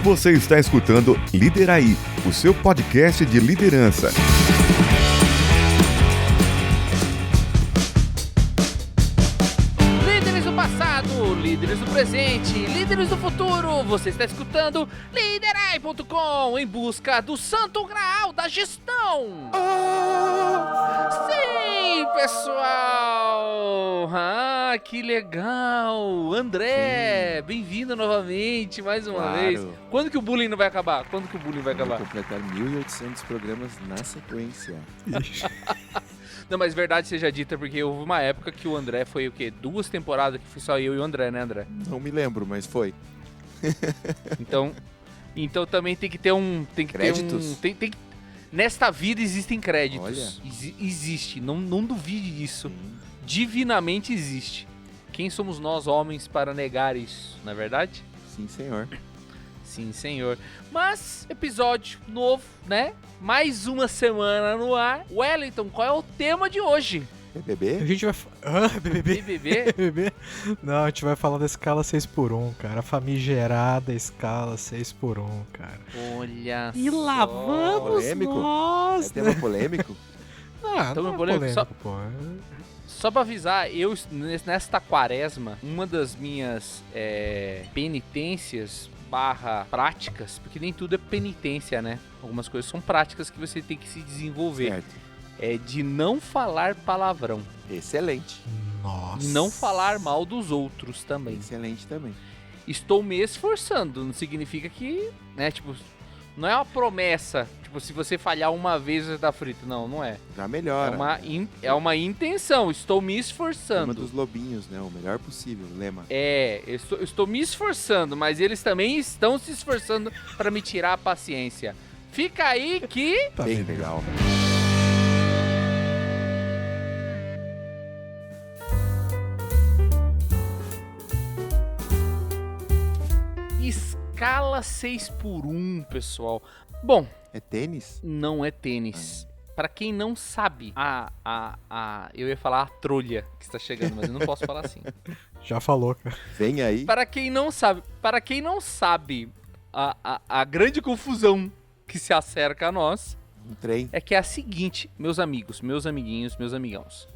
Você está escutando Lideraí, o seu podcast de liderança. Líderes do passado, líderes do presente, líderes do futuro. Você está escutando Liderai.com em busca do santo graal da gestão. Sim, pessoal! Ah, que legal! André, bem-vindo novamente, mais uma vez. Quando que o bullying não vai acabar? Quando que o bullying vai acabar? Vou completar 1.800 programas na sequência. Não, mas verdade seja dita, porque houve uma época que o André foi o quê? 2 temporadas que foi só eu e o André, né, André? Não me lembro, mas foi. Então também tem que ter um... Créditos? Nesta vida existem créditos. Olha. Existe, não duvide disso. Sim. Divinamente existe. Quem somos nós, homens, para negar isso, não é verdade? Sim, senhor. Sim, senhor. Mas, episódio novo, né? Mais uma semana no ar. Wellington, qual é o tema de hoje? BBB? A gente vai... BBB? BBB? BBB? Não, a gente vai falar da escala 6x1, cara. A famigerada escala 6x1, cara. Olha E só. lá vamos Polêmico? nós, É tema polêmico? Ah, Tema não é polêmico, polêmico, pô. Só pra avisar, eu, nesta quaresma, uma das minhas penitências / práticas, porque nem tudo é penitência, né? Algumas coisas são práticas que você tem que se desenvolver. Certo. É de não falar palavrão. Excelente. Nossa. E não falar mal dos outros também. Excelente também. Estou me esforçando, não significa que, né, tipo, não é uma promessa, tipo, se você falhar uma vez você tá frito. Não é. Já melhora. É uma intenção, estou me Lema esforçando. dos lobinhos, né? O melhor possível, lema. Eu estou me esforçando, mas eles também estão se esforçando para me tirar a paciência. Fica aí que... Tá Bem vendo? legal. Escala 6x1, pessoal. Bom, É tênis? não é tênis. Pra quem não sabe, eu ia falar a trolha que está chegando, mas eu não posso falar assim. Já falou, cara. Vem aí. Para quem não sabe, a grande confusão que se acerca a nós Um trem. é que é a seguinte, meus amigos, meus amiguinhos, meus amigãos.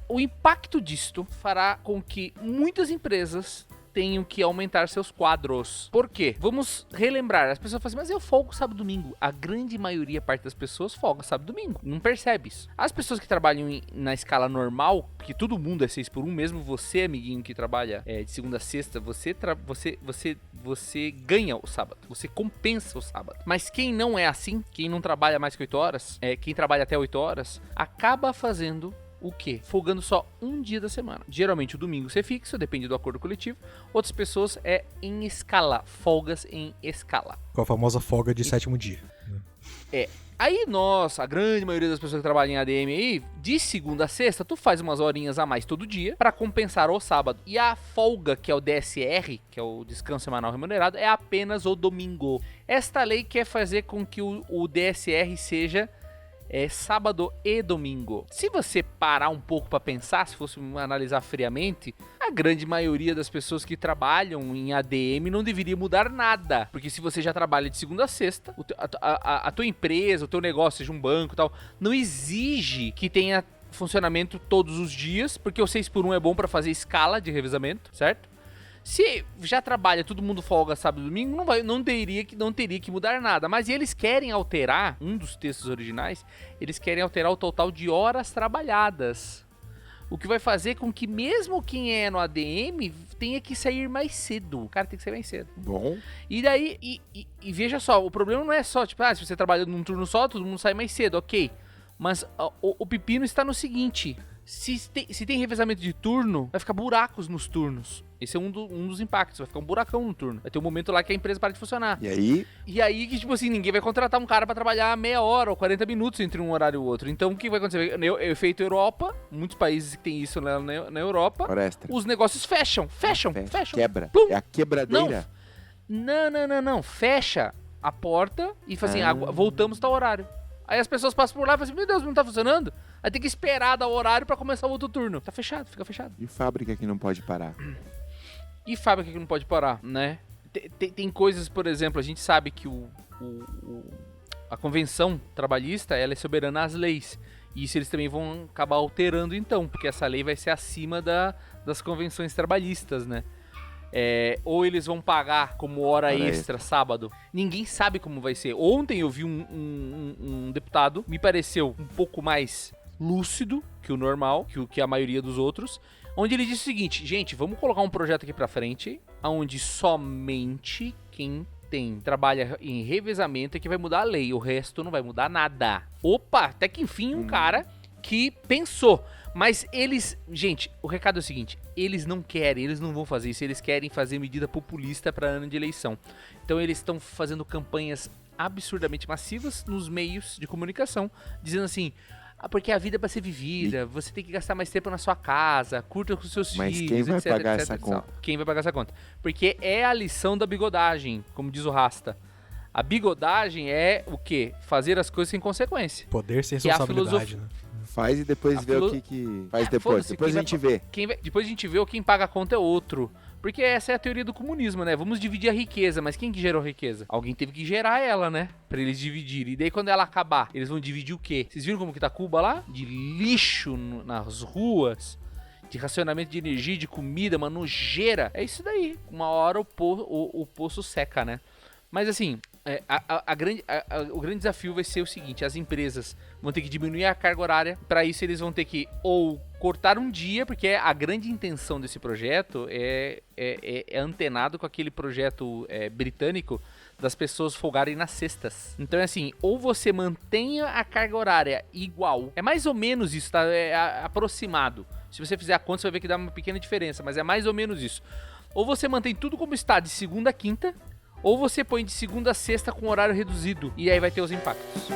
O impacto disto fará com que muitas empresas tenham que aumentar seus quadros. Por quê? Vamos relembrar. As pessoas falam assim, mas eu folgo sábado e domingo. A grande maioria, parte das pessoas, folga sábado e domingo. Não percebe isso. As pessoas que trabalham na escala normal, porque todo mundo é 6x1, mesmo você, amiguinho, que trabalha de segunda a sexta, você ganha o sábado. Você compensa o sábado. Mas quem não é assim, quem não trabalha mais que 8 horas, quem trabalha até 8 horas, acaba fazendo... o quê? Folgando só um dia da semana. Geralmente o domingo você fixa, depende do acordo coletivo. Outras pessoas em escala, folgas em escala. Com a famosa folga de 7º dia. Aí a grande maioria das pessoas que trabalham em ADM aí, de segunda a sexta, tu faz umas horinhas a mais todo dia pra compensar o sábado. E a folga, que é o DSR, que é o descanso semanal remunerado, é apenas o domingo. Esta lei quer fazer com que o DSR seja... sábado e domingo. Se você parar um pouco pra pensar, se fosse analisar friamente, a grande maioria das pessoas que trabalham em ADM não deveria mudar nada. Porque se você já trabalha de segunda a sexta, a tua empresa, o teu negócio, seja um banco e tal, não exige que tenha funcionamento todos os dias, porque o 6x1 é bom pra fazer escala de revezamento, certo? Se já trabalha, todo mundo folga sábado e domingo, não teria que mudar nada. Mas eles querem alterar, um dos textos originais, eles querem alterar o total de horas trabalhadas. O que vai fazer com que mesmo quem é no ADM tenha que sair mais cedo. O cara tem que sair mais cedo. Bom. E daí, e veja só, o problema não é só, tipo, se você trabalha num turno só, todo mundo sai mais cedo, ok. Mas o pepino está no seguinte... Se tem revezamento de turno, vai ficar buracos nos turnos. Esse é um dos impactos. Vai ficar um buracão no turno. Vai ter um momento lá que a empresa para de funcionar. E aí? Que, tipo assim, ninguém vai contratar um cara pra trabalhar meia hora ou 40 minutos entre um horário e o outro. Então, o que vai acontecer? Efeito Europa, muitos países que tem isso na Europa, Hora extra. os negócios fecham. Quebra. Plum. É a quebradeira. Não. Fecha a porta e fala assim, voltamos ao horário. Aí as pessoas passam por lá e falam assim, meu Deus, não tá funcionando? Aí tem que esperar dar o horário pra começar o outro turno. Tá fechado, fica fechado. E fábrica que não pode parar. E fábrica que não pode parar, né? Tem coisas, por exemplo, a gente sabe que a convenção trabalhista, ela é soberana às leis. E isso eles também vão acabar alterando então, porque essa lei vai ser acima das convenções trabalhistas, né? Ou eles vão pagar como hora extra sábado. Ninguém sabe como vai ser. Ontem eu vi um deputado, me pareceu um pouco mais lúcido que o normal, que a maioria dos outros, onde ele disse o seguinte: gente, vamos colocar um projeto aqui pra frente, onde somente quem trabalha em revezamento é que vai mudar a lei, o resto não vai mudar nada. Opa, até que enfim um cara que pensou. Mas eles, gente, o recado é o seguinte: eles não querem, eles não vão fazer isso, eles querem fazer medida populista para ano de eleição. Então eles estão fazendo campanhas absurdamente massivas nos meios de comunicação, dizendo assim: porque a vida é pra ser vivida, você tem que gastar mais tempo na sua casa, curta com os seus filhos, quem vai etc, pagar etc, essa etc. conta? Quem vai pagar essa conta? Porque é a lição da bigodagem, como diz o Rasta. A bigodagem é o quê? Fazer as coisas sem consequência. Poder sem Que é a responsabilidade, né? Faz e depois vê o que faz depois. Foda-se, Depois a gente vê. Depois a gente vê, quem paga a conta é outro. Porque essa é a teoria do comunismo, né? Vamos dividir a riqueza, mas quem que gerou a riqueza? Alguém teve que gerar ela, né? Pra eles dividirem. E daí quando ela acabar, eles vão dividir o quê? Vocês viram como que tá Cuba lá? De lixo nas ruas, de racionamento de energia, de comida, uma nojeira. É isso daí. Uma hora o poço seca, né? Mas assim, o grande desafio vai ser o seguinte: as empresas vão ter que diminuir a carga horária. Para isso eles vão ter que ou cortar um dia, porque a grande intenção desse projeto é antenado com aquele projeto britânico das pessoas folgarem nas sextas. Então é assim, ou você mantenha a carga horária igual, é mais ou menos isso, tá? É aproximado. Se você fizer a conta, você vai ver que dá uma pequena diferença, mas é mais ou menos isso. Ou você mantém tudo como está de segunda a quinta, ou você põe de segunda a sexta com horário reduzido, e aí vai ter os impactos.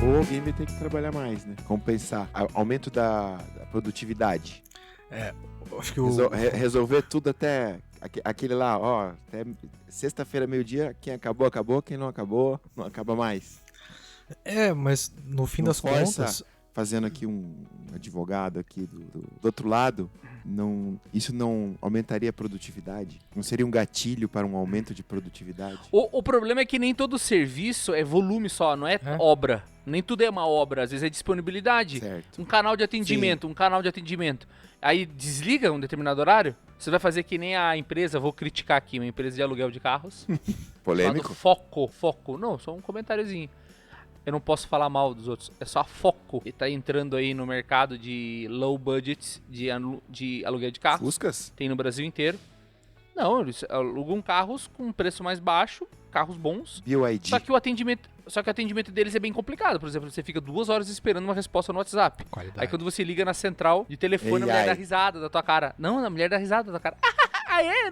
Ou alguém vai ter que trabalhar mais, né? Compensar. Aumento da produtividade. Acho que Resolver tudo até aquele lá, ó. Até sexta-feira, meio-dia, quem acabou, acabou. Quem não acabou, não acaba mais. Mas no fim Não das força, contas... fazendo aqui um advogado aqui do outro lado, isso não aumentaria a produtividade? Não seria um gatilho para um aumento de produtividade? O problema é que nem todo serviço é volume só, não é obra. Nem tudo é uma obra, às vezes é disponibilidade. Certo. Um canal de atendimento, Aí desliga um determinado horário, você vai fazer que nem a empresa, vou criticar aqui, uma empresa de aluguel de carros. Polêmico? Foco. Não, só um comentáriozinho. Eu não posso falar mal dos outros, é só a Foco. E tá entrando aí no mercado de low budget de aluguel de carros. Fuscas? Tem no Brasil inteiro. Não, eles alugam carros com um preço mais baixo, carros bons. BYD. Só que o atendimento deles é bem complicado. Por exemplo, você fica 2 horas esperando uma resposta no WhatsApp. Qualidade. Aí quando você liga na central de telefone, a mulher dá risada da tua cara. Não, a mulher dá risada da tua cara.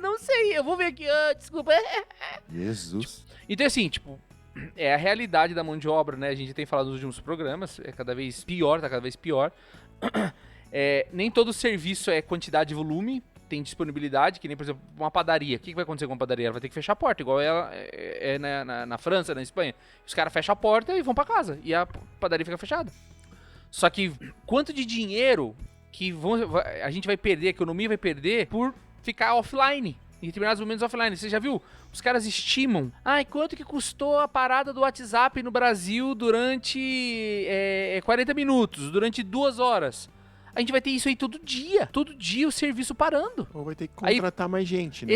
Não sei, eu vou ver aqui, desculpa. Jesus. Então assim, é a realidade da mão de obra, né? A gente tem falado nos últimos programas, tá cada vez pior. Nem todo serviço é quantidade e volume, tem disponibilidade, que nem, por exemplo, uma padaria. O que vai acontecer com uma padaria? Ela vai ter que fechar a porta, igual ela na França, na Espanha. Os caras fecham a porta e vão pra casa, e a padaria fica fechada. Só que quanto de dinheiro que a gente vai perder, a economia vai perder por ficar offline? Em determinados momentos offline. Você já viu? Os caras estimam. Quanto que custou a parada do WhatsApp no Brasil durante 40 minutos, durante 2 horas? A gente vai ter isso aí todo dia. Todo dia o serviço parando. Ou vai ter que contratar mais gente, né?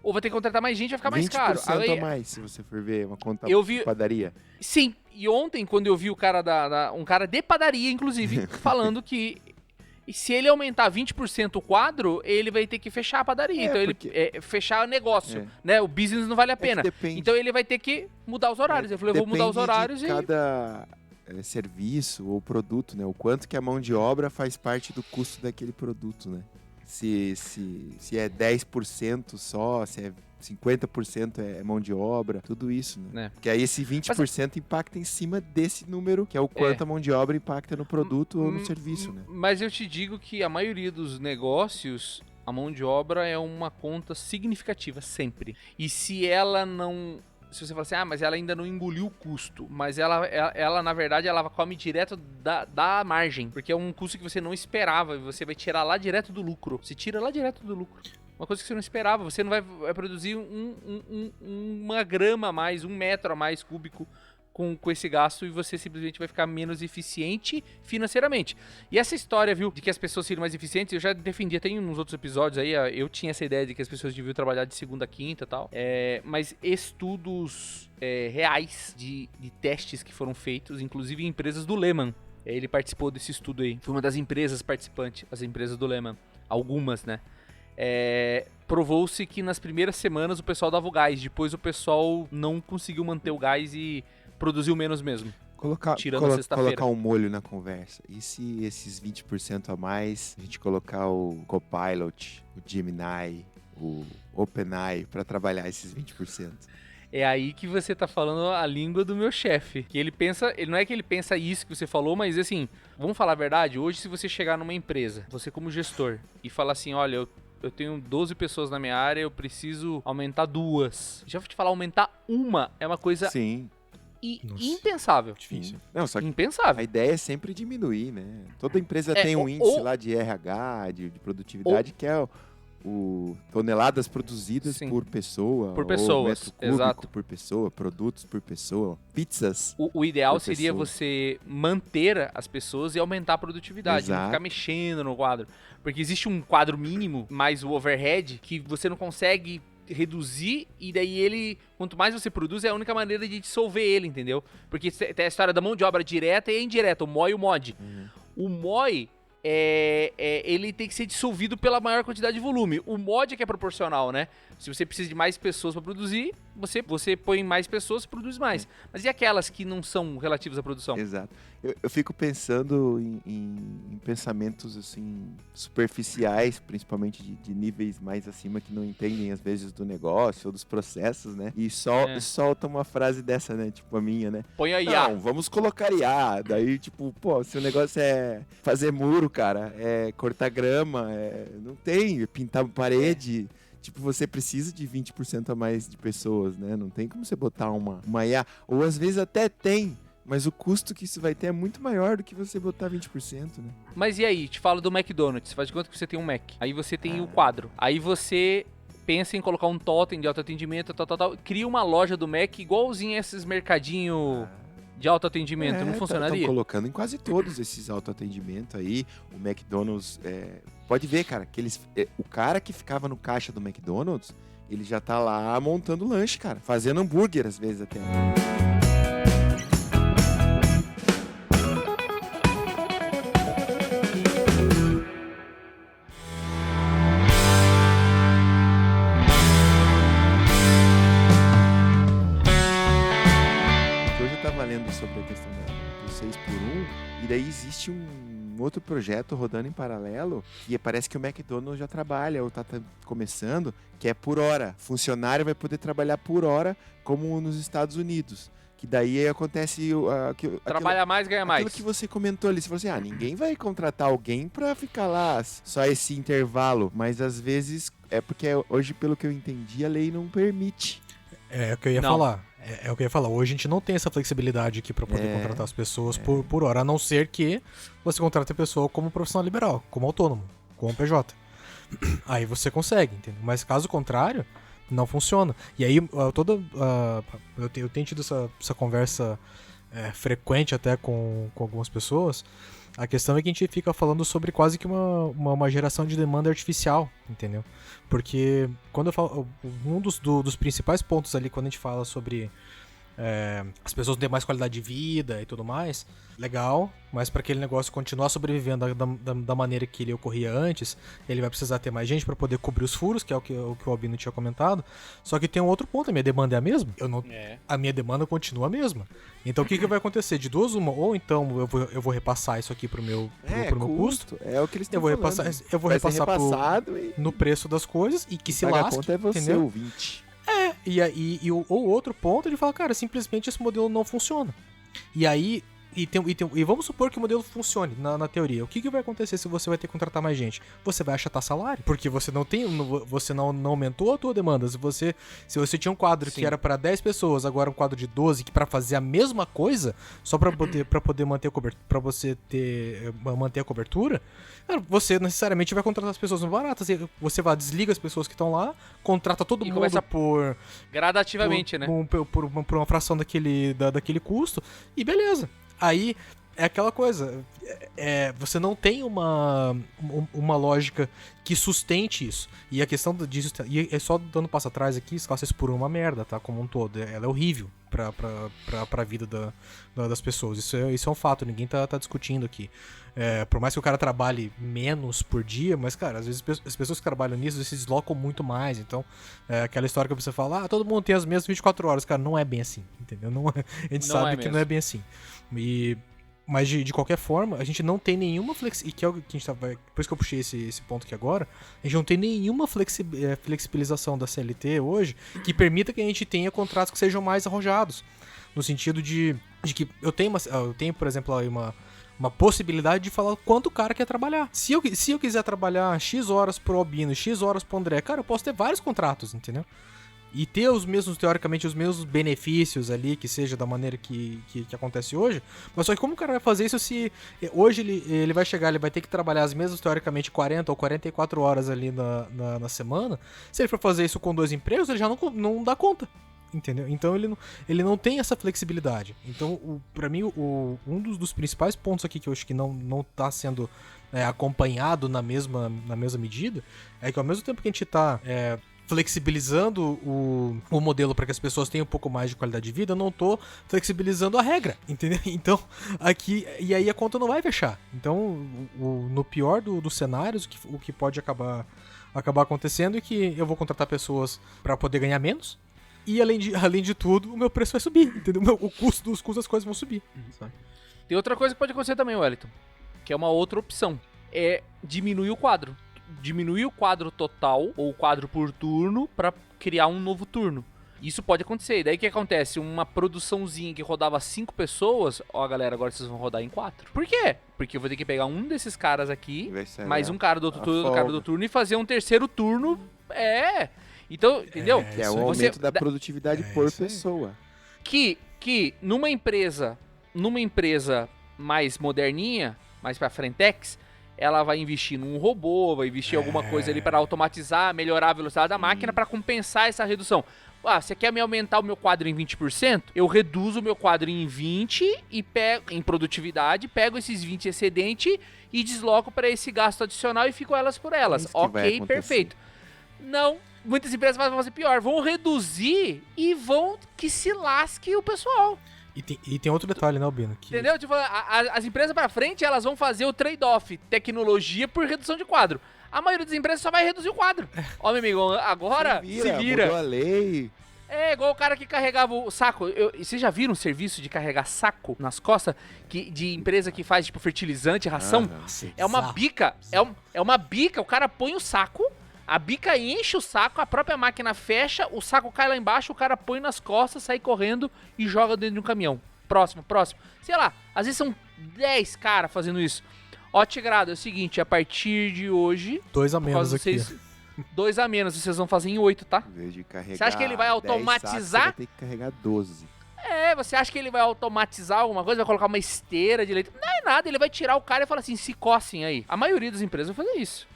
Ou vai ter que contratar mais gente, vai ficar mais caro. 20% a mais, se você for ver uma conta de padaria. Sim. E ontem, quando eu vi o cara um cara de padaria, inclusive, falando que se ele aumentar 20% o quadro, ele vai ter que fechar a padaria. Então, fechar o negócio, né? O business não vale a pena. Então, ele vai ter que mudar os horários. Eu falei, eu vou mudar os horários de cada serviço ou produto, né? O quanto que a mão de obra faz parte do custo daquele produto, né? se é 10% só, se é 50% é mão de obra, tudo isso, né? Porque aí esse 20% impacta em cima desse número, que é o quanto a mão de obra impacta no produto ou no serviço, né? Mas eu te digo que a maioria dos negócios, a mão de obra é uma conta significativa, sempre. E se ela não... Se você fala assim, mas ela ainda não engoliu o custo, mas ela na verdade, ela come direto da margem, porque é um custo que você não esperava, e você vai tirar lá direto do lucro. Você tira lá direto do lucro. Uma coisa que você não esperava, você não vai produzir uma grama a mais, 1 metro a mais cúbico com esse gasto, e você simplesmente vai ficar menos eficiente financeiramente. E essa história, viu, de que as pessoas seriam mais eficientes, eu já defendi até em uns outros episódios aí, eu tinha essa ideia de que as pessoas deviam trabalhar de segunda a quinta e tal, mas estudos reais de testes que foram feitos, inclusive em empresas do Lehman, ele participou desse estudo aí, foi uma das empresas participantes, as empresas do Lehman, algumas, né, provou-se que nas primeiras semanas o pessoal dava o gás, depois o pessoal não conseguiu manter o gás e produziu menos mesmo. Colocar um molho na conversa. E se esses 20% a mais, a gente colocar o Copilot, o Gemini, o OpenAI para trabalhar esses 20%? É aí que você tá falando a língua do meu chefe. Que ele não é que ele pensa isso que você falou, mas assim, vamos falar a verdade, hoje se você chegar numa empresa, você como gestor, e falar assim, olha, eu tenho 12 pessoas na minha área, eu preciso aumentar 2. Já vou te falar, aumentar 1 é uma coisa... Sim. Impensável. Difícil. Não, só que impensável. A ideia é sempre diminuir, né? Toda empresa tem um índice lá de RH, de produtividade, que é o toneladas produzidas por pessoa. Por pessoas, metro cúbico exato. por pessoa, produtos por pessoa, pizzas. O ideal seria pessoa. você manter as pessoas e aumentar a produtividade, não Exato. ficar mexendo no quadro. Porque existe um quadro mínimo, mais o overhead, que você não consegue reduzir, e daí ele, quanto mais você produz, é a única maneira de dissolver ele, entendeu? Porque tem a história da mão de obra direta e indireta, o MOI e o MOD. O MOI ele tem que ser dissolvido pela maior quantidade de volume. O MOD é que é proporcional, né? Se você precisa de mais pessoas para produzir, você põe mais pessoas e produz mais. Mas e aquelas que não são relativas à produção? Exato. Eu fico pensando em pensamentos assim superficiais, principalmente de níveis mais acima, que não entendem às vezes do negócio ou dos processos, né? E solta uma frase dessa, né? Tipo a minha, né? Põe a IA. Não, vamos colocar IA. Daí, tipo, se o negócio é fazer muro, cara, é cortar grama, não tem, pintar parede. Tipo, você precisa de 20% a mais de pessoas, né? Não tem como você botar uma IA. Ou às vezes até tem, mas o custo que isso vai ter é muito maior do que você botar 20%, né? Mas e aí? Te falo do McDonald's. Faz de conta que você tem um Mac. Aí você tem o quadro. Aí você pensa em colocar um totem de autoatendimento, tal. Cria uma loja do Mac igualzinho a esses mercadinhos de autoatendimento. Não funcionaria? Estão colocando em quase todos esses autoatendimentos aí. O McDonald's... pode ver, cara, que o cara que ficava no caixa do McDonald's, ele já tá lá montando lanche, cara. Fazendo hambúrguer, às vezes, até. Lendo sobre a questão do 6x1, e daí existe um outro projeto rodando em paralelo, e parece que o McDonald's já trabalha, ou tá começando, que é por hora. Funcionário vai poder trabalhar por hora, como nos Estados Unidos. Que daí acontece... Trabalha mais, ganha mais. Aquilo que você comentou ali, você falou assim, ninguém vai contratar alguém pra ficar lá só esse intervalo, mas às vezes, porque hoje, pelo que eu entendi, a lei não permite. É o que eu ia falar. É o que eu ia falar. Hoje a gente não tem essa flexibilidade aqui pra poder contratar as pessoas por hora, a não ser que você contrate a pessoa como profissional liberal, como autônomo, como PJ. Aí você consegue, entendeu? Mas caso contrário, não funciona. E aí eu tenho tido essa conversa frequente até com algumas pessoas. A questão é que a gente fica falando sobre quase que uma geração de demanda artificial, entendeu? Porque quando eu falo, um dos principais pontos ali quando a gente fala sobre as pessoas têm mais qualidade de vida e tudo mais, legal, mas para aquele negócio continuar sobrevivendo da maneira que ele ocorria antes, ele vai precisar ter mais gente para poder cobrir os furos, que é o que o Albino tinha comentado. Só que tem um outro ponto, a minha demanda é a mesma? A minha demanda continua a mesma. Então o que vai acontecer? De duas uma, ou então eu vou repassar isso aqui pro meu custo. É o que eles estão falando. Eu vou repassar no preço das coisas e que se lasque. A conta é você, entendeu? ouvinte. O outro ponto de falar, cara, simplesmente esse modelo não funciona. E aí, e vamos supor que o modelo funcione na teoria. O que vai acontecer se você vai ter que contratar mais gente? Você vai achatar salário, porque você não aumentou a tua demanda. Se você tinha um quadro que era para 10 pessoas, agora um quadro de 12 que para fazer a mesma coisa, só para poder manter a cobertura, para você manter a cobertura, cara, você necessariamente vai contratar as pessoas baratas. Você desliga as pessoas que estão lá, contrata todo mundo por gradativamente, né? Por uma fração daquele custo e beleza. Aí é aquela coisa, você não tem uma lógica que sustente isso. E a questão disso, e é só dando passo atrás aqui, escassez por uma merda, tá? Como um todo. Ela é horrível pra vida das pessoas. Isso é um fato, ninguém tá discutindo aqui. Por mais que o cara trabalhe menos por dia, mas, cara, às vezes as pessoas que trabalham nisso se deslocam muito mais. Então, aquela história que você fala, todo mundo tem as mesmas 24 horas. Cara, não é bem assim, entendeu? A gente sabe que não é bem assim. Mas de qualquer forma, a gente não tem nenhuma flexibilidade, que é o que a gente tava, por isso que eu puxei esse ponto aqui agora, a gente não tem nenhuma flexibilização da CLT hoje que permita que a gente tenha contratos que sejam mais arrojados, no sentido de que eu tenho, por exemplo, aí uma possibilidade de falar quanto o cara quer trabalhar. Se eu quiser trabalhar X horas pro Albino, X horas pro André, cara, eu posso ter vários contratos, entendeu? E ter teoricamente, os mesmos benefícios ali, que seja da maneira que acontece hoje. Mas só que como o cara vai fazer isso se hoje ele vai chegar, ele vai ter que trabalhar as mesmas, teoricamente, 40 ou 44 horas ali na semana. Se ele for fazer isso com 2 empregos, ele já não dá conta. Entendeu? Então ele não tem essa flexibilidade. Então, pra mim, um dos principais pontos aqui que eu acho que não tá sendo acompanhado na mesma medida é que ao mesmo tempo que a gente tá flexibilizando o modelo para que as pessoas tenham um pouco mais de qualidade de vida, eu não tô flexibilizando a regra, entendeu? Então, aqui, e aí a conta não vai fechar. Então, no pior dos cenários, o que pode acabar acontecendo é que eu vou contratar pessoas para poder ganhar menos, e além de tudo, o meu preço vai subir, entendeu? O custo das coisas vão subir. Sabe? Tem outra coisa que pode acontecer também, Wellington, que é uma outra opção, é diminuir o quadro. Diminuir o quadro total, ou o quadro por turno, pra criar um novo turno. Isso pode acontecer. E daí o que acontece? Uma produçãozinha que rodava 5 pessoas, galera, agora vocês vão rodar em 4. Por quê? Porque eu vou ter que pegar um desses caras aqui, mais um cara do outro turno, cara do turno, e fazer um terceiro turno. Então, entendeu? Que é o aumento da produtividade por pessoa. Que numa empresa mais moderninha, mais pra frentex, ela vai investir num robô, vai investir em alguma coisa ali para automatizar, melhorar a velocidade da máquina para compensar essa redução. Você quer me aumentar o meu quadro em 20%? Eu reduzo o meu quadro em 20% e pego em produtividade, pego esses 20 excedente e desloco para esse gasto adicional e fico elas por elas. Ok, perfeito. Não, muitas empresas vão fazer pior, vão reduzir e vão que se lasque o pessoal. E tem outro detalhe, né, Albino? Entendeu? Tipo, as empresas pra frente, elas vão fazer o trade-off tecnologia por redução de quadro. A maioria das empresas só vai reduzir o quadro. Ó, meu amigo, agora se vira. Mudou a lei. É igual o cara que carregava o saco. Vocês já viram um serviço de carregar saco nas costas de empresa que faz, tipo, fertilizante, ração? É uma bica. É uma bica, o cara põe o saco, a bica enche o saco, a própria máquina fecha, o saco cai lá embaixo, o cara põe nas costas, sai correndo e joga dentro de um caminhão. Próximo. Sei lá, às vezes são 10 caras fazendo isso. Ó, Tigrado, é o seguinte, a partir de hoje... 2 a menos aqui. 2 a menos, vocês vão fazer em 8, tá? Em vez de carregar, você acha que ele vai automatizar? Sacos, você vai ter que carregar 12. Você acha que ele vai automatizar alguma coisa? Vai colocar uma esteira de leite? Não é nada, ele vai tirar o cara e falar assim, se cossem aí. A maioria das empresas vai fazer isso.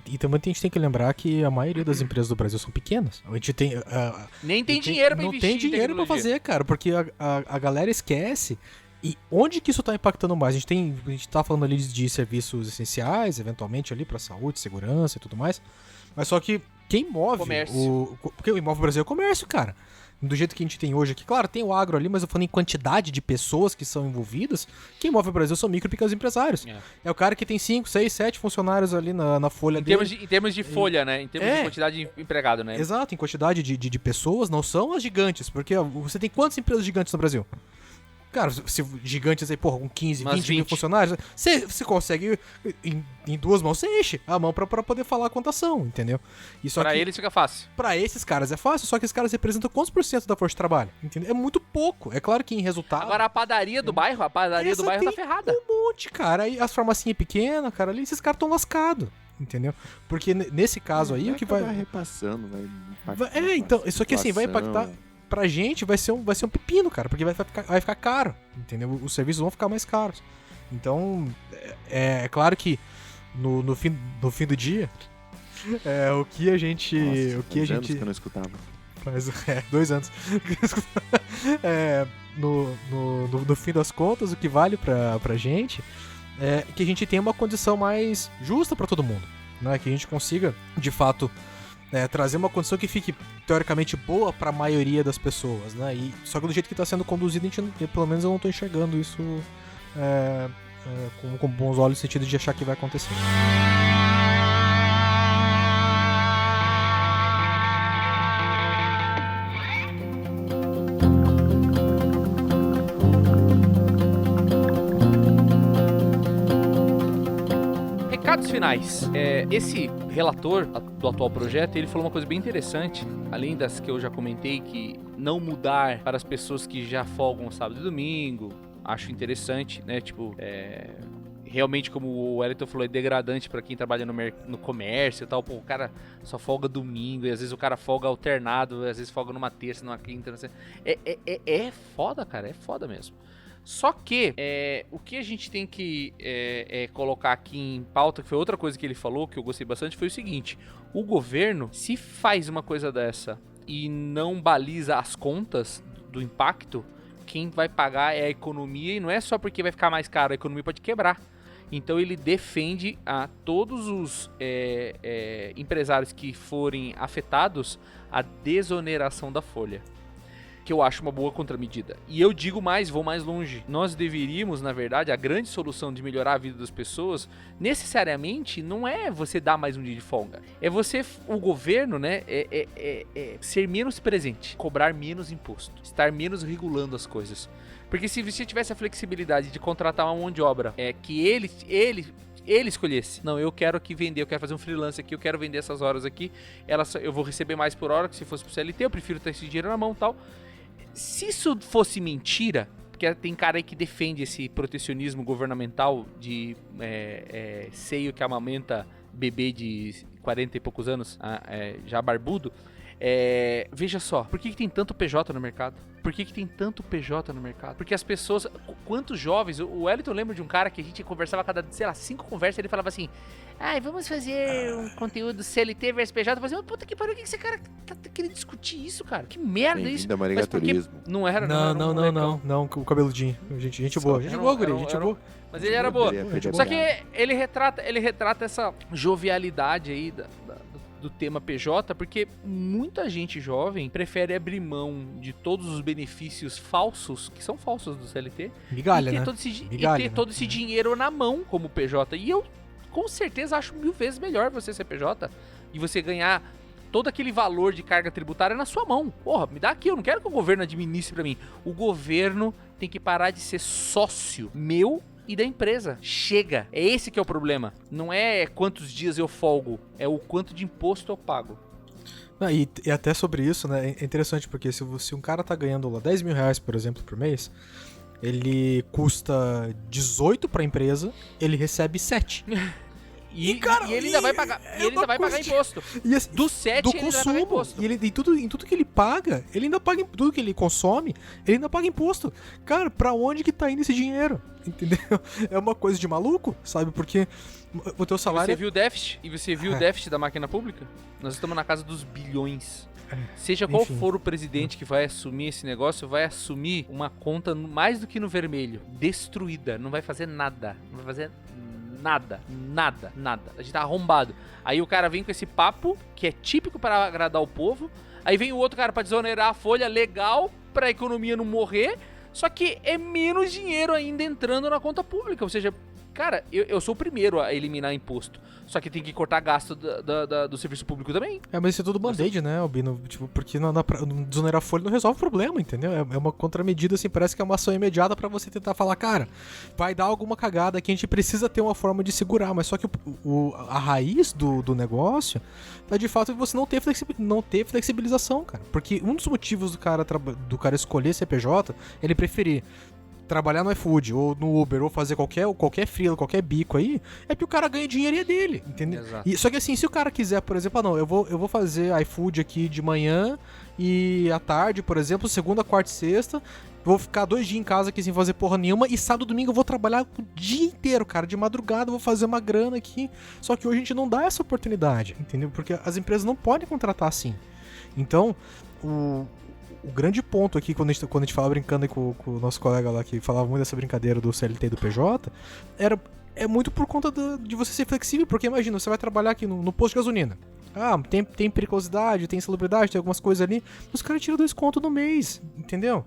E também a gente tem que lembrar que a maioria das empresas do Brasil são pequenas. A gente tem... Nem tem dinheiro pra investir. Não tem dinheiro pra fazer, cara, porque a galera esquece. E onde que isso tá impactando mais? A gente tá falando ali de serviços essenciais, eventualmente ali pra saúde, segurança e tudo mais. Mas só que quem move... Comércio. Porque o Imóvel Brasil é comércio, cara. do jeito que a gente tem hoje aqui. Claro, tem o agro ali, mas eu falando em quantidade de pessoas que são envolvidas, quem move o Brasil são micro e pequenos empresários. É o cara que tem 5, 6, 7 funcionários ali na folha dele. Em termos de folha, né? Em termos de quantidade de empregado, né? Exato, em quantidade de pessoas, não são as gigantes, porque você tem quantas empresas gigantes no Brasil? Cara, se gigantes aí, porra, com 15, 20 mil funcionários, você consegue, em 2 mãos, você enche a mão pra poder falar quantas são, entendeu? E só pra eles fica fácil. Pra esses caras é fácil, só que esses caras representam quantos por cento da força de trabalho, entendeu? É muito pouco. É claro que em resultado... Agora a padaria do bairro, tá ferrada. Um monte, cara. Aí as farmacinhas pequenas, cara, ali, esses caras tão lascados, entendeu? Porque nesse caso aí, o que vai... repassando, vai impactar. Então, isso aqui assim, vai impactar... Pra gente vai ser um pepino, cara, porque vai ficar caro, entendeu? Os serviços vão ficar mais caros. Então, é claro que no fim do dia, o que a gente... Nossa, o que a gente... que eu não escutava. Faz 2 anos. No fim das contas, o que vale pra gente é que a gente tenha uma condição mais justa pra todo mundo, né? Que a gente consiga, de fato... trazer uma condição que fique teoricamente boa pra maioria das pessoas, né? Só que do jeito que tá sendo conduzido, pelo menos eu não tô enxergando isso com bons olhos, no sentido de achar que vai acontecer. Finais. Esse relator do atual projeto, ele falou uma coisa bem interessante, além das que eu já comentei, que não mudar para as pessoas que já folgam sábado e domingo, acho interessante, né? Tipo, realmente, como o Wellington falou, é degradante para quem trabalha no comércio e tal. Pô, o cara só folga domingo, e às vezes o cara folga alternado, às vezes folga numa terça, numa quinta, não sei. É foda, cara, é foda mesmo. Só que o que a gente tem que colocar aqui em pauta, que foi outra coisa que ele falou, que eu gostei bastante, foi o seguinte: o governo, se faz uma coisa dessa e não baliza as contas do impacto, quem vai pagar é a economia, e não é só porque vai ficar mais caro, a economia pode quebrar. Então ele defende a todos os empresários que forem afetados a desoneração da folha, que eu acho uma boa contramedida. E eu digo mais, vou mais longe. Nós deveríamos, na verdade, a grande solução de melhorar a vida das pessoas, necessariamente, não é você dar mais um dia de folga. É você, o governo, né, ser menos presente, cobrar menos imposto, estar menos regulando as coisas. Porque se você tivesse a flexibilidade de contratar uma mão de obra, que ele escolhesse, não, eu quero aqui vender, eu quero fazer um freelance aqui, eu quero vender essas horas aqui, eu vou receber mais por hora que se fosse pro CLT, eu prefiro ter esse dinheiro na mão e tal. Se isso fosse mentira, porque tem cara aí que defende esse protecionismo governamental de seio que amamenta bebê de 40 e poucos anos, já barbudo, veja só, por que tem tanto PJ no mercado? Por que tem tanto PJ no mercado? Porque as pessoas, quantos jovens, o Wellington lembra de um cara que a gente conversava cada, 5 conversas, ele falava assim, vamos fazer um conteúdo CLT versus PJ, eu falava assim, puta que pariu, o que esse cara tá querendo discutir isso, cara? Que merda isso? Mas porque não era, não, o cabeludinho, gente boa, guri, gente boa. Mas ele era boa. Só que ele retrata essa jovialidade aí do tema PJ, porque muita gente jovem prefere abrir mão de todos os benefícios falsos, que são falsos do CLT, migalha, e ter todo esse dinheiro na mão como PJ. E eu, com certeza, acho 1000 vezes melhor você ser PJ e você ganhar todo aquele valor de carga tributária na sua mão. Porra, me dá aqui, eu não quero que o governo administre pra mim. O governo tem que parar de ser sócio meu e da empresa. Chega. É esse que é o problema. Não é quantos dias eu folgo, é o quanto de imposto eu pago. E até sobre isso, né, é interessante porque se um cara tá ganhando lá 10 mil reais, por exemplo, por mês, ele custa 18 pra empresa, ele recebe 7. E ele ainda vai pagar, imposto. Do 7 do ele consumo. vai pagar imposto. E em tudo que ele paga, ele ainda paga tudo que ele consome, ele ainda paga imposto. Cara, pra onde que tá indo esse dinheiro? Entendeu? É uma coisa de maluco, sabe? Porque o teu salário... Você viu o déficit? E você viu o déficit da máquina pública? Nós estamos na casa dos bilhões. Seja qual for o presidente que vai assumir esse negócio, vai assumir uma conta mais do que no vermelho. Destruída. Não vai fazer nada. Não vai fazer Nada. A gente tá arrombado. Aí o cara vem com esse papo, que é típico para agradar o povo. Aí vem o outro cara pra desonerar a folha, legal, pra economia não morrer. Só que é menos dinheiro ainda entrando na conta pública. Ou seja, cara, eu sou o primeiro a eliminar imposto. Só que tem que cortar gasto do serviço público também. Mas isso é tudo band-aid, né, Albino? Tipo, porque desonerar a folha não resolve o problema, entendeu? É uma contramedida, assim, parece que é uma ação imediata pra você tentar falar, cara, vai dar alguma cagada que a gente precisa ter uma forma de segurar. Mas só que a raiz do negócio é, de fato, você não ter flexibilização, cara. Porque um dos motivos do cara escolher CPJ, ele preferir trabalhar no iFood, ou no Uber, ou fazer qualquer freela, qualquer bico aí, é que o cara ganha dinheiro e é dele, entendeu? Só que assim, se o cara quiser, por exemplo, não, eu vou fazer iFood aqui de manhã e à tarde, por exemplo, segunda, quarta e sexta, vou ficar 2 dias em casa aqui sem fazer porra nenhuma, e sábado e domingo eu vou trabalhar o dia inteiro, cara, de madrugada, vou fazer uma grana aqui. Só que hoje a gente não dá essa oportunidade, entendeu? Porque as empresas não podem contratar assim. Então, o grande ponto aqui, quando a gente fala brincando com o nosso colega lá, que falava muito dessa brincadeira do CLT e do PJ, é muito por conta de você ser flexível, porque imagina, você vai trabalhar aqui no posto de gasolina. Ah, tem periculosidade, tem insalubridade, tem algumas coisas ali, os caras tiram 2 contos no mês, entendeu?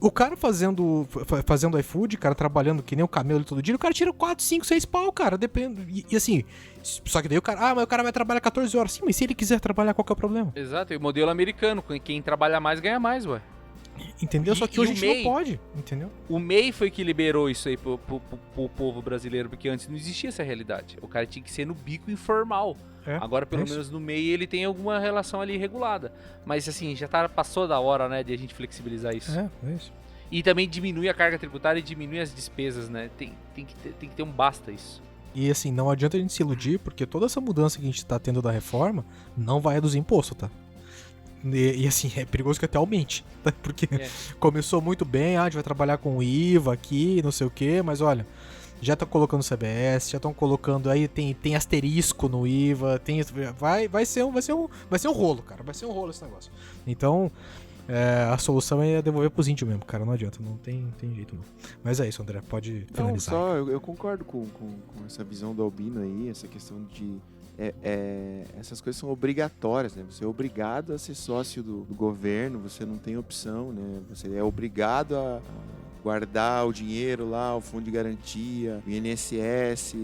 O cara fazendo iFood, cara, trabalhando que nem o camelo todo dia, o cara tira 4, 5, 6 pau, cara, depende. E assim, só que daí mas o cara vai trabalhar 14 horas. Sim, mas se ele quiser trabalhar, qual que é o problema? Exato, e o modelo americano, quem trabalha mais ganha mais, ué. Entendeu? Só que hoje a gente não pode, entendeu? O MEI foi que liberou isso aí pro povo brasileiro, porque antes não existia essa realidade. O cara tinha que ser no bico informal. Agora, pelo menos no MEI, ele tem alguma relação ali regulada. Mas assim, passou da hora, né, de a gente flexibilizar isso. É isso. E também diminui a carga tributária e diminui as despesas, né? Tem que ter um basta isso. E assim, não adianta a gente se iludir, porque toda essa mudança que a gente tá tendo da reforma não vai reduzir imposto, tá? E assim, é perigoso que até aumente, tá? Porque começou muito bem, a gente vai trabalhar com IVA aqui, não sei o que, mas olha, já tá colocando CBS, já estão colocando aí, tem asterisco no IVA, vai ser um rolo, cara, vai ser um rolo esse negócio. Então, a solução é devolver pros índios mesmo, cara, não adianta, não tem jeito não. Mas é isso, André, pode finalizar. Não, eu concordo com essa visão do Albino aí, essa questão de... essas coisas são obrigatórias, né? Você é obrigado a ser sócio do governo, você não tem opção, né? Você é obrigado a guardar o dinheiro lá, o fundo de garantia, o INSS,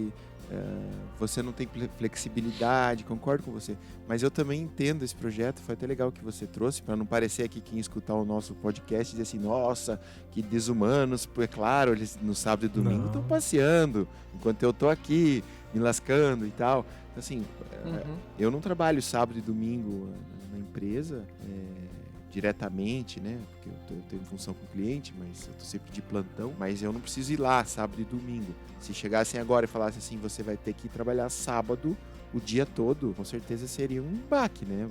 você não tem flexibilidade, concordo com você. Mas eu também entendo esse projeto, foi até legal que você trouxe, para não parecer aqui quem escutar o nosso podcast dizer assim, nossa, que desumanos, porque é claro, eles no sábado e domingo estão passeando, enquanto eu tô aqui me lascando e tal. Assim, eu não trabalho sábado e domingo na empresa diretamente, né? Porque eu tenho função com o cliente, mas eu tô sempre de plantão. Mas eu não preciso ir lá sábado e domingo. Se chegassem agora e falassem assim, você vai ter que trabalhar sábado o dia todo, com certeza seria um baque, né?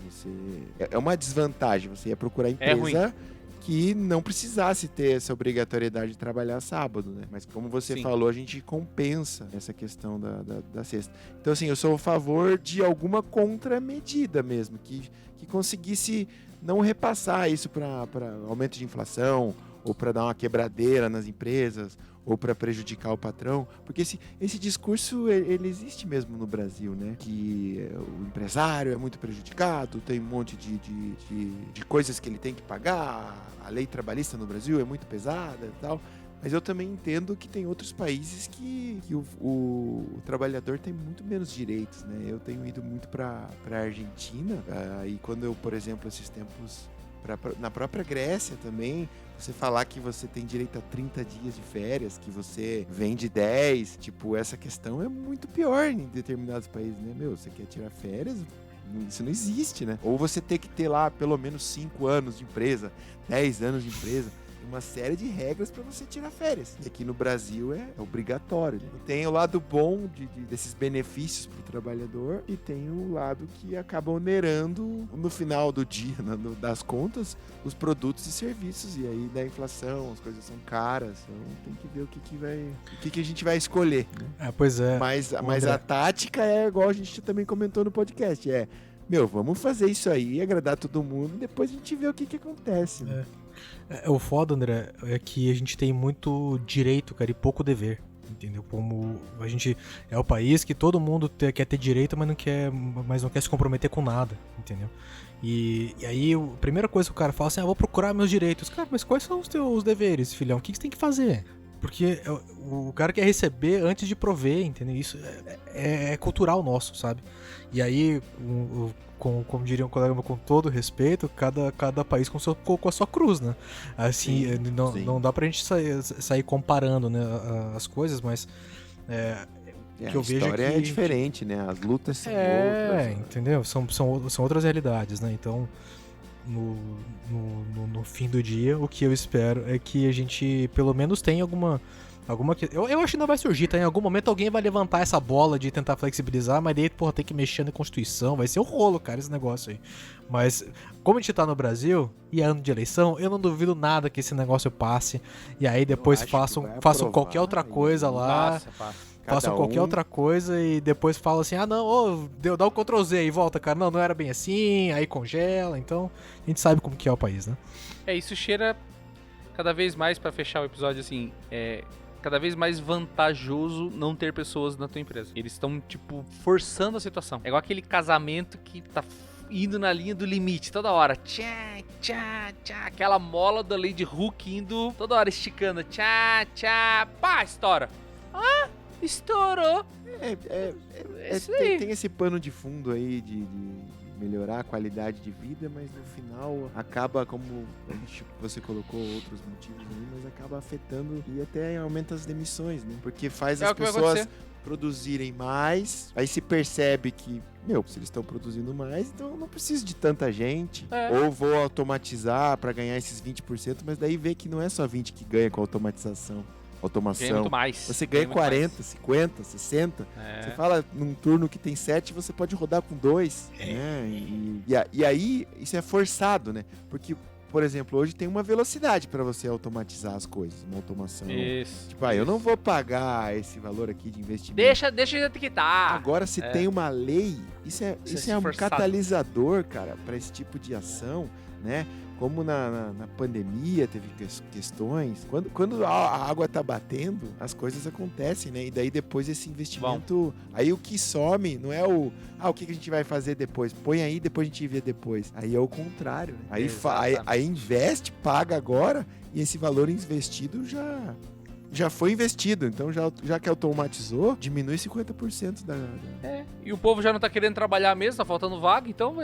É uma desvantagem. Você ia procurar empresa que não precisasse ter essa obrigatoriedade de trabalhar sábado, né? Mas como você falou, a gente compensa essa questão da sexta. Então, assim, eu sou a favor de alguma contramedida mesmo, que conseguisse não repassar isso para aumento de inflação, ou para dar uma quebradeira nas empresas, ou para prejudicar o patrão, porque esse discurso, ele existe mesmo no Brasil, né? Que o empresário é muito prejudicado, tem um monte de coisas que ele tem que pagar, a lei trabalhista no Brasil é muito pesada e tal, mas eu também entendo que tem outros países que o trabalhador tem muito menos direitos, né? Eu tenho ido muito para a Argentina, e quando eu, por exemplo, esses tempos, na própria Grécia também, você falar que você tem direito a 30 dias de férias, que você vende 10, tipo, essa questão é muito pior em determinados países, né? Você quer tirar férias? Isso não existe, né? Ou você tem que ter lá pelo menos 5 anos de empresa, 10 anos de empresa, uma série de regras para você tirar férias. E aqui no Brasil é obrigatório, né? Tem o lado bom desses benefícios para o trabalhador e tem o lado que acaba onerando no final do dia, das contas, os produtos e serviços. E aí da inflação, as coisas são caras. Então tem que ver o que a gente vai escolher, né? Pois é. Mas a tática é igual a gente também comentou no podcast. Vamos fazer isso aí, agradar todo mundo, e depois a gente vê o que acontece, né? O foda, André, é que a gente tem muito direito, cara, e pouco dever. entendeu? Como a gente é o país que todo mundo quer ter direito, mas não quer se comprometer com nada, entendeu? E aí a primeira coisa que o cara fala assim, vou procurar meus direitos. Cara, mas quais são os teus deveres, filhão? O que você tem que fazer? Porque o cara quer receber antes de prover, entendeu? Isso é cultural nosso, sabe? E aí, como diria um colega meu, com todo respeito, cada país com a sua cruz, né? Assim, sim. Não dá pra gente sair comparando, né, as coisas, mas que eu vejo a história é diferente, né? As lutas são outras. Entendeu? São outras realidades, né? Então, no fim do dia, o que eu espero é que a gente pelo menos tenha alguma eu acho que ainda vai surgir, tá? Em algum momento alguém vai levantar essa bola de tentar flexibilizar, mas daí, porra, tem que mexer na Constituição, vai ser um rolo, cara, esse negócio aí. Mas, como a gente tá no Brasil, e é ano de eleição, eu não duvido nada que esse negócio passe, e aí depois façam qualquer outra coisa lá. Façam qualquer outra coisa e depois falam assim, dá o Ctrl Z e volta, cara. Não era bem assim, aí congela, então a gente sabe como que é o país, né? Isso cheira cada vez mais, pra fechar o episódio, assim, cada vez mais vantajoso não ter pessoas na tua empresa. Eles estão, tipo, forçando a situação. É igual aquele casamento que tá indo na linha do limite toda hora. Tchá, tchá, tchá. Aquela mola da Lady Hook indo toda hora esticando. Tchá, tchá. Pá, estoura. Ah, estourou. Tem esse pano de fundo aí de melhorar a qualidade de vida, mas no final acaba, como você colocou outros motivos aí, mas acaba afetando e até aumenta as demissões, né? Porque faz as pessoas produzirem mais, aí se percebe que, se eles estão produzindo mais, então eu não preciso de tanta gente, ou vou automatizar para ganhar esses 20%, mas daí vê que não é só 20 que ganha com a automação. Ganha muito mais. Você ganha 40, 50, 60. Você fala num turno que tem 7, você pode rodar com 2. Né? E aí, isso é forçado, né? Porque, por exemplo, hoje tem uma velocidade para você automatizar as coisas. Uma automação. Isso. Tipo, eu não vou pagar esse valor aqui de investimento. Deixa eu etiquetar. Agora, se tem uma lei, isso é um catalisador, cara, para esse tipo de ação, né? Como na pandemia teve questões, quando a água tá batendo, as coisas acontecem, né? E daí depois esse investimento, aí o que some não é o que a gente vai fazer depois, põe aí, depois a gente vê depois. Aí é o contrário, né? Aí investe, paga agora, e esse valor investido já foi investido, então já que automatizou, diminui 50% da... E o povo já não tá querendo trabalhar mesmo, tá faltando vaga, então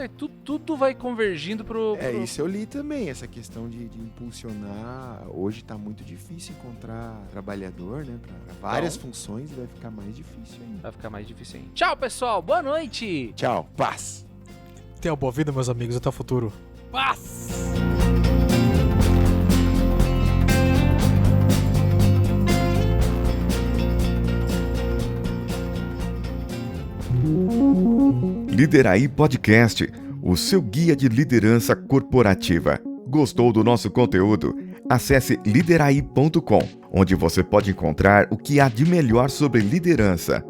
tudo vai convergindo pro... Isso eu li também, essa questão de impulsionar. Hoje tá muito difícil encontrar trabalhador, né, pra várias funções, vai ficar mais difícil ainda. Vai ficar mais difícil ainda. Tchau, pessoal, boa noite! Tchau, paz! Tenha uma boa vida, meus amigos, até o futuro. Paz! Lideraí Podcast, o seu guia de liderança corporativa. Gostou do nosso conteúdo? Acesse lideraí.com, onde você pode encontrar o que há de melhor sobre liderança.